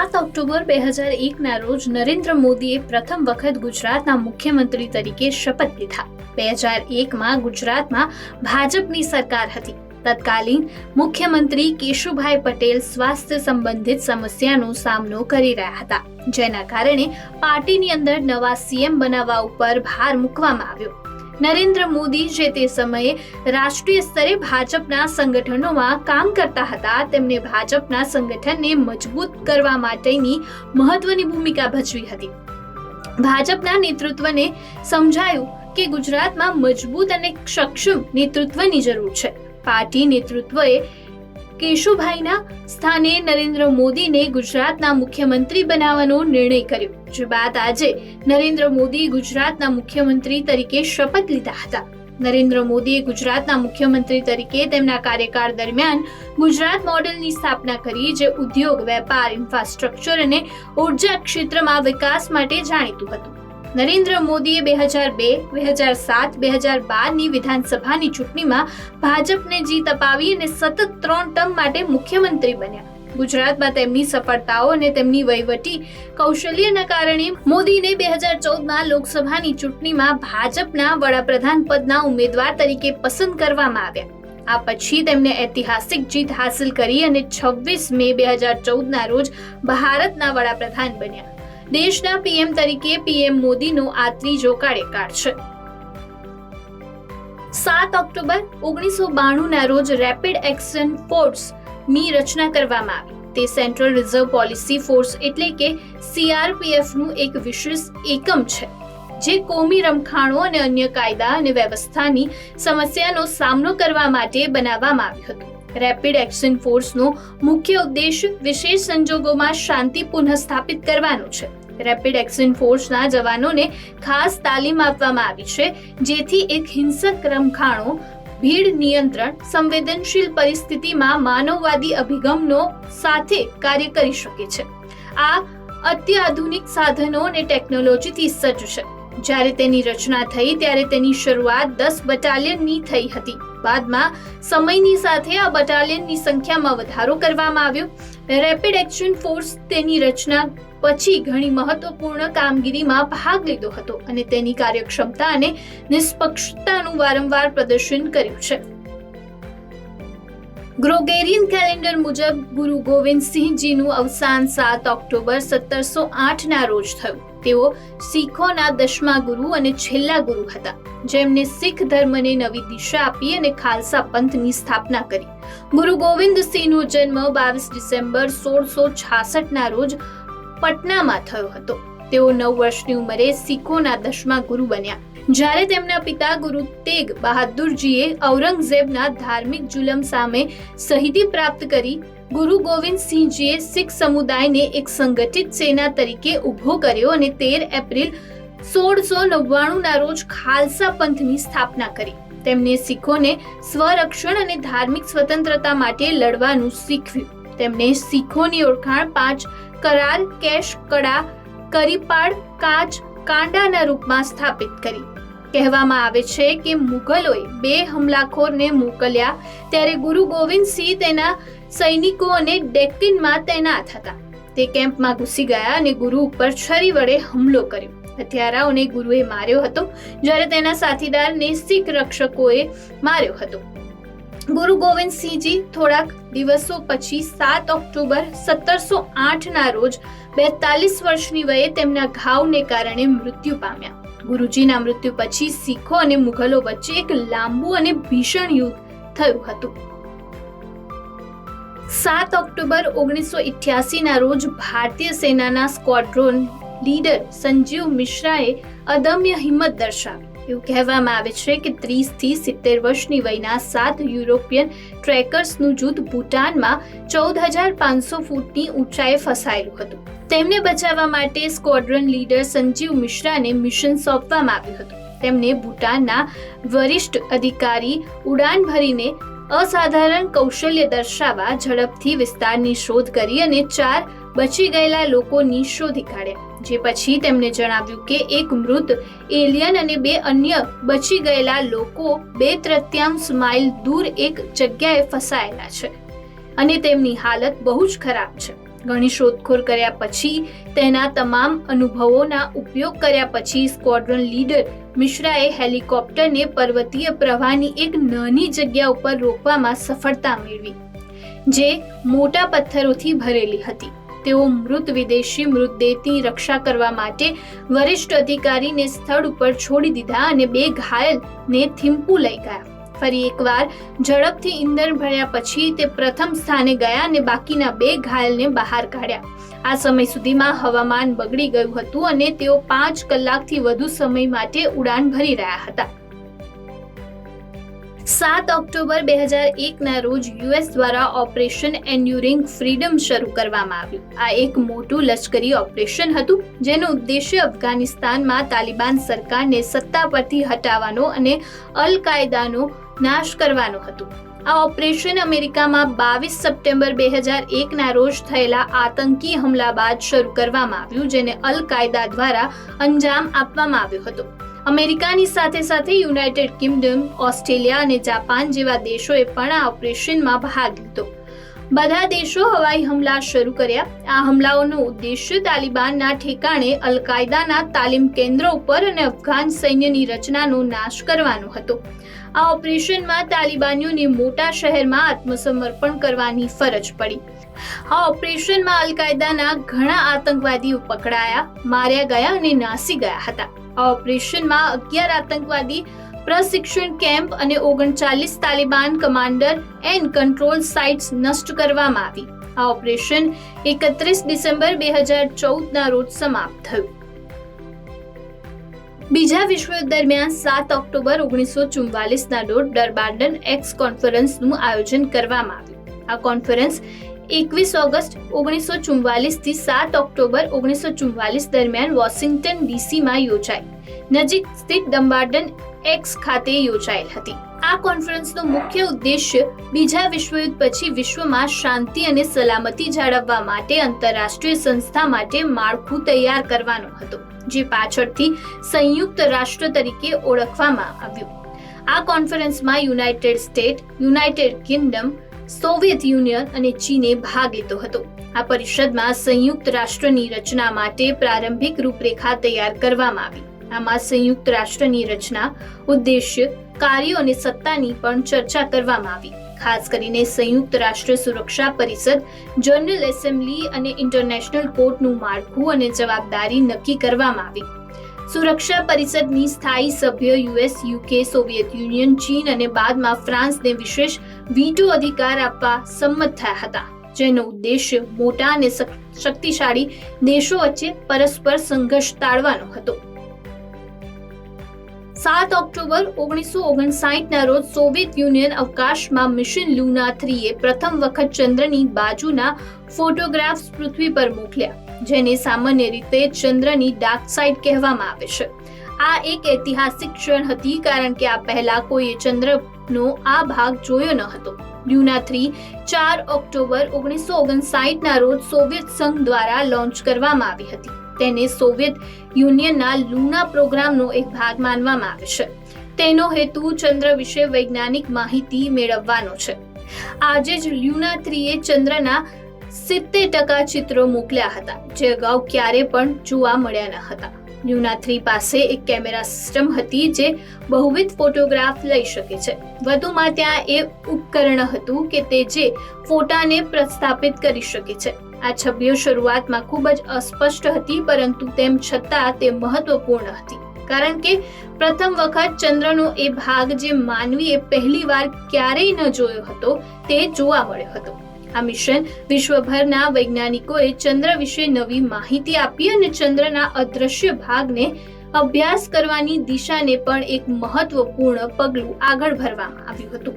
7 October 2001ના રોજ નરેન્દ્ર મોદીએ પ્રથમ વખત ગુજરાતના મુખ્યમંત્રી તરીકે શપથ લીધા। 2001માં ગુજરાતમાં ભાજપની સરકાર હતી। તત્કાલીન મુખ્યમંત્રી કેશુભાઈ પટેલ સ્વાસ્થ્ય સંબંધિત સમસ્યાનો સામનો કરી રહ્યા હતા, જેના કારણે પાર્ટીની અંદર નવા સીએમ બનાવવા ઉપર ભાર મૂકવામાં આવ્યો। નરેન્દ્ર મોદી જે તે સમયે રાષ્ટ્રીય સ્તરે ભાજપના સંગઠનોમાં કામ કરતા હતા, તેમણે ભાજપના સંગઠનને મજબૂત કરવા માટેની મહત્વની ભૂમિકા ભજવી હતી। ભાજપના નેતૃત્વને સમજાયું કે ગુજરાતમાં મજબૂત અને સક્ષમ નેતૃત્વની જરૂર છે। પાર્ટી નેતૃત્વએ કેશુભાઈના સ્થાને નરેન્દ્ર મોદીને ગુજરાતના મુખ્યમંત્રી બનાવવાનો નિર્ણય કર્યો, જે બાદ આજે નરેન્દ્ર મોદી ગુજરાતના મુખ્યમંત્રી તરીકે શપથ લીધા હતા। નરેન્દ્ર મોદીએ ગુજરાતના મુખ્યમંત્રી તરીકે તેમના કાર્યકાળ દરમિયાન ગુજરાત મોડેલની સ્થાપના કરી, જે ઉદ્યોગ, વેપાર, ઇન્ફ્રાસ્ટ્રક્ચર અને ઉર્જા ક્ષેત્રમાં વિકાસ માટે જાણીતું હતું। નરેન્દ્ર મોદીએ 2002, 2007, 2012ની વિધાનસભાની ચૂંટણીમાં ભાજપને જીત અપાવી અને સતત 3 ટર્મ માટે મુખ્યમંત્રી બન્યા। ગુજરાતમાં તેમની સફળતાઓ અને તેમની વહીવટી કૌશલ્યના કારણે મોદીને 2014માં લોકસભાની ચૂંટણીમાં ભાજપના વડાપ્રધાન પદના ઉમેદવાર તરીકે પસંદ કરવામાં આવ્યા। આ પછી તેમણે ઐતિહાસિક જીત હાંસલ કરી અને 26 મે 2014ના રોજ ભારતના વડાપ્રધાન બન્યા। દેશના પીએમ તરીકે પીએમ મોદીનો આ ત્રીજો કાર્યકાળ છે। 7 ઓક્ટોબર 1992ના રોજ રેપિડ એક્શન ફોર્સની રચના કરવામાં આવી। તે સેન્ટ્રલ રિઝર્વ પોલિસી ફોર્સ એટલે કે CRPFનું એક વિશેષ એકમ છે, જે કોમી રમખાણો અને અન્ય કાયદા અને વ્યવસ્થાની સમસ્યાનો સામનો કરવા માટે બનાવવામાં આવ્યું હતું। રેપિડ એક્શન ફોર્સનો મુખ્ય ઉદ્દેશ વિશેષ સંજોગોમાં શાંતિ પુનઃસ્થાપિત કરવાનો છે। રેપિડ એક્શન ફોર્સના જવાનોને ખાસ તાલીમ આપવામાં આવી છે, જેથી એક હિંસક રમખાણો, ભીડ નિયંત્રણ, સંવેદનશીલ પરિસ્થિતિમાં માનવવાદી અભિગમનો સાથે કાર્ય કરી શકે છે। આ અત્યાધુનિક સાધનો અને ટેકનોલોજીથી સજ્જ છે। જ્યારે તેની રચના થઈ ત્યારે તેની શરૂઆત 10 બટાલિયનની થઈ હતી। બાદમાં સમયની સાથે આ બટાલિયનની સંખ્યામાં વધારો કરવામાં આવ્યો। રેપિડ એક્શન ફોર્સ તેની રચના પછી ઘણી મહત્વપૂર્ણ કામગીરીમાં ભાગ લીધો હતો અને તેની કાર્યક્ષમતા અને નિષ્પક્ષતાનું વારંવાર પ્રદર્શન કર્યું છે। ગ્રેગોરિયન કેલેન્ડર મુજબ ગુરુ ગોવિંદ સિંહજીનું અવસાન 7 ઓક્ટોબર 1708ના રોજ થયું। તેઓ શીખોના 10મા ગુરુ અને છેલ્લા ગુરુ હતા, જેમને શીખ ધર્મને નવી દિશા આપી અને ખાલસા પંથની સ્થાપના કરી। ગુરુ ગોવિંદ સિંહનો જન્મ 22 ડિસેમ્બર 1666ના રોજ પટનામાં થયો હતો। તેઓ 9 વર્ષની ઉંમરે શીખોના 10મા ગુરુ બન્યા, જ્યારે તેમના પિતા ગુરુ તેગ બહાદુરજીએ ઔરંગઝેબના ધાર્મિક જુલમ સામે શહીદી પ્રાપ્ત કરી। ગુરુ ગોવિંદ સિંહજીએ શીખ સમુદાયને એક સંગઠિત સેના તરીકે ઊભો કર્યો અને 13 એપ્રિલ 1699ના રોજ ખાલસા પંથની સ્થાપના કરી। તેમણે શીખોને સ્વરક્ષણ અને ધાર્મિક સ્વતંત્રતા માટે લડવાનું શીખવ્યું। તેમણે શીખોની ઓળખાણ 5 કરાર, કેશ, કડા, કરીપાડ, કાચ, કાંડાના રૂપમાં સ્થાપિત કરી। કહેવામાં આવે છે કે મુગલોએ 2 હુમલાખોરને મોકલ્યા ત્યારે ગુરુ ગોવિંદ સિંહ તેના સૈનિકોને ડેક્કનમાં તૈનાત હતા। તે કેમ્પમાં ઘૂસી ગયા અને ગુરુ ઉપર છરી વડે હુમલો કર્યો। હત્યારાઓને ગુરુએ માર્યો હતો, જ્યારે તેના સાથીદારને શીખ રક્ષકોએ માર્યો હતો। ગુરુ ગોવિંદ સિંહજી થોડાક દિવસો પછી 7 ઓક્ટોબર 1708ના રોજ 42 વર્ષની વયે તેમના ઘાવને કારણે મૃત્યુ પામ્યા। ગુરુજીના મૃત્યુ પછી શીખો અને મુઘલો વચ્ચે એક લાંબુ અને ભીષણ યુદ્ધ થયું હતું। 7 ઓક્ટોબર 1988ના રોજ ભારતીય સેનાના સ્ક્વોડ્રોન લીડર સંજીવ મિશ્રાએ અદમ્ય હિંમત દર્શાવી। એવું કહેવામાં આવે છે કે 30 થી 70 વર્ષની વયના 7 યુરોપિયન ટ્રેકર્સનું જૂથ ભૂટાનમાં 14,500 ફૂટની ઊંચાઈએ ફસાયેલું હતું। તેમને બચાવવા માટે સ્ક્વોડ્રન લીડર સંજીવ મિશ્રાને મિશન સોંપવામાં આવ્યું હતું। તેમને ભૂટાનના વરિષ્ઠ અધિકારી ઉડાન ભરીને અસાધારણ કૌશલ્ય દર્શાવવા ઝડપથી વિસ્તારની શોધ કરી અને 4 બચી ગયેલા લોકોની શોધી કાઢ્યા। જે પછી તેમણે જણાવ્યું કે એક મૃત એલિયન અને 2 અન્ય બચી ગયેલા લોકો 2/3 માઇલ દૂર એક જગ્યાએ ફસાયેલા છે અને તેમની હાલત બહુ જ ખરાબ છે। ઘણી શોધખોળ કર્યા પછી, તેના તમામ અનુભવોના ઉપયોગ કર્યા પછી સ્ક્વોડ્રન લીડર મિશ્રાએ હેલિકોપ્ટરને પર્વતીય પ્રવાહની એક નાની જગ્યા ઉપર રોકવામાં સફળતા મેળવી, જે મોટા પથ્થરોથી ભરેલી હતી. તેઓ મૃત વિદેશી મૃતદેહની રક્ષા કરવા માટે વરિષ્ઠ અધિકારીને સ્થળ ઉપર છોડી દીધા અને 2 ઘાયલને થિમ્પુ લઈ ગયા. ફરી એકવાર ઝડપથી ઈંધણ ભર્યા પછી તે પ્રથમ સ્થાને ગયા અને બાકીના 2 ઘાયલને બહાર કાઢ્યા. આ સમય સુધીમાં હવામાન બગડી ગયું હતું અને તેઓ 5 કલાકથી વધુ સમય માટે ઉડાન ભરી રહ્યા હતા. 7 ઓક્ટોબર 2001ના રોજ યુએસ દ્વારા ઓપરેશન એન્ડ્યુરિંગ ફ્રીડમ શરૂ કરવામાં આવ્યું. આ એક મોટું લશ્કરી ઓપરેશન હતું જેનો ઉદ્દેશ્ય અફઘાનિસ્તાનમાં તાલિબાન સરકારને સત્તા પરથી હટાવવાનો અને અલ કાયદાનો નાશ કરવાનો હતો. આ ઓપરેશન અમેરિકામાં 22 સપ્ટેમ્બર 2001ના રોજ થયેલા આતંકી હુમલા બાદ શરૂ કરવામાં આવ્યું, જેને અલ કાયદા દ્વારા અંજામ આપવામાં આવ્યો હતો. અમેરિકાની સાથે સાથે યુનાઇટેડ કિંગડમ, ઓસ્ટ્રેલિયા અને જાપાન જેવા દેશોએ પણ આ ઓપરેશનમાં ભાગ લીધો. બધા દેશો હવાઈ હુમલા શરૂ કર્યા. આ હુમલાઓનો ઉદ્દેશ્ય તાલિબાનના ઠેકાણે અલ કાયદાના તાલીમ કેન્દ્રો ઉપર અને અફઘાન સૈન્યની રચનાનો નાશ કરવાનો હતો. આ ઓપરેશનમાં તાલિબાનીઓને મોટા શહેરમાં આત્મસમર્પણ કરવાની ફરજ પડી. આ ઓપરેશનમાં અલ કાયદાના ઘણા આતંકવાદીઓ પકડાયા, માર્યા ગયા અને નાસી ગયા હતા. આ ઓપરેશનમાં 11 આતંકવાદી પ્રશિક્ષણ કેમ્પ અને 39 Taliban commander and control sites નષ્ટ કરવામાં આવી. આ ઓપરેશન 31 ડિસેમ્બર 2014ના રોજ સમાપ્ત થયું. બીજા વિશ્વયુદ્ધ દરમિયાન 7 ઓક્ટોબર 1944ના રોજ ડરબાન્ડન એક્સ કોન્ફરન્સનું આયોજન કરવામાં આવ્યું. આ કોન્ફરન્સ 21 ઓગસ્ટ 1944 થી 7 ઓક્ટોબર 1944 દરમિયાન વોશિંગ્ટન ડીસીમાં યોજાઈ. નજીક સ્થિત ડમ્બાર્ડન એક્સ ખાતે યોજાયેલ હતી. આ કોન્ફરન્સનો મુખ્ય ઉદ્દેશ્ય બીજા વિશ્વયુદ્ધ પછી વિશ્વમાં શાંતિ અને સલામતી જાળવવા માટે આંતરરાષ્ટ્રીય સંસ્થા માટે માળખું તૈયાર કરવાનો હતો, જે પાછળથી સંયુક્ત રાષ્ટ્ર તરીકે ઓળખવામાં આવ્યું. આ કોન્ફરન્સમાં United state, United Kingdom, Soviet union અને ચીને ભાગ લીધો હતો. આ પરિષદમાં સંયુક્ત રાષ્ટ્રની રચના માટે પ્રારંભિક રૂપરેખા તૈયાર કરવામાં આવી. આમાં સંયુક્ત રાષ્ટ્રની રચના, ઉદ્દેશ્ય, કાર્યો અને સત્તાની પણ ચર્ચા કરવામાં આવી. ખાસ કરીને સંયુક્ત રાષ્ટ્ર સુરક્ષા પરિષદ, જનરલ એસેમ્બલી અને ઇન્ટરનેશનલ કોર્ટનું માળખું અને જવાબદારી નક્કી કરવામાં આવી. સુરક્ષા પરિષદની સ્થાયી સભ્ય યુએસ, યુકે, સોવિયત યુનિયન, ચીન અને બાદમાં ફ્રાન્સને વિશેષ વીટો અધિકાર આપવા સંમત થયા હતા, જેનો ઉદ્દેશ્ય મોટા અને શક્તિશાળી દેશો વચ્ચે પરસ્પર સંઘર્ષ ટાળવાનો હતો. 7 ઓક્ટોબર 1959ના રોજ સોવિયત યુનિયન અવકાશમાં મિશન લુના 3એ પ્રથમ વખત ચંદ્રની બાજુના ફોટોગ્રાફ્સ પૃથ્વી પર મોકલ્યા, જેને સામાન્ય રીતે ચંદ્રની ડાર્ક સાઇડ કહેવામાં આવે છે. આ એક ઐતિહાસિક ક્ષણ હતી કારણ કે આ પહેલા કોઈએ ચંદ્રનો આ ભાગ જોયો ન હતો. લ્યુના 3 4 ઓક્ટોબર 1959ના રોજ સોવિયત સંઘ દ્વારા લોન્ચ કરવામાં આવી હતી. તેને સોવિયત યુનિયનના લુના પ્રોગ્રામનો એક ભાગ માનવામાં આવે છે. તેનો હેતુ ચંદ્ર વિશે વૈજ્ઞાનિક માહિતી મેળવવાનો છે. આજે જ લ્યુના 3એ ચંદ્રના 70% ચિત્રો મોકલ્યા હતા, જે અગાઉ ક્યારે પણ જોવા મળ્યા ન હતા. લ્યુના 3 પાસે એક કેમેરા સિસ્ટમ હતી જે બહુવિધ ફોટોગ્રાફ લઈ શકે છે. વધુમાં ત્યાં એ ઉપકરણ હતું કે તે જે ફોટાને પ્રસ્થાપિત કરી શકે છે. આ છબીઓ શરૂઆતમાં ખૂબ જ અસ્પષ્ટ હતી, પરંતુ તેમ છતાં તે મહત્વપૂર્ણ હતી કારણ કે પ્રથમ વખત ચંદ્રનો એ ભાગ જે માનવીએ પહેલીવાર ક્યારેય ન જોયો હતો તે જોવા મળ્યો હતો. આ મિશન વિશ્વભરના વૈજ્ઞાનિકોએ ચંદ્ર વિશે નવી માહિતી આપી અને ચંદ્રના અદૃશ્ય ભાગને અભ્યાસ કરવાની દિશાને પણ એક મહત્વપૂર્ણ પગલું આગળ ભરવામાં આવ્યું હતું.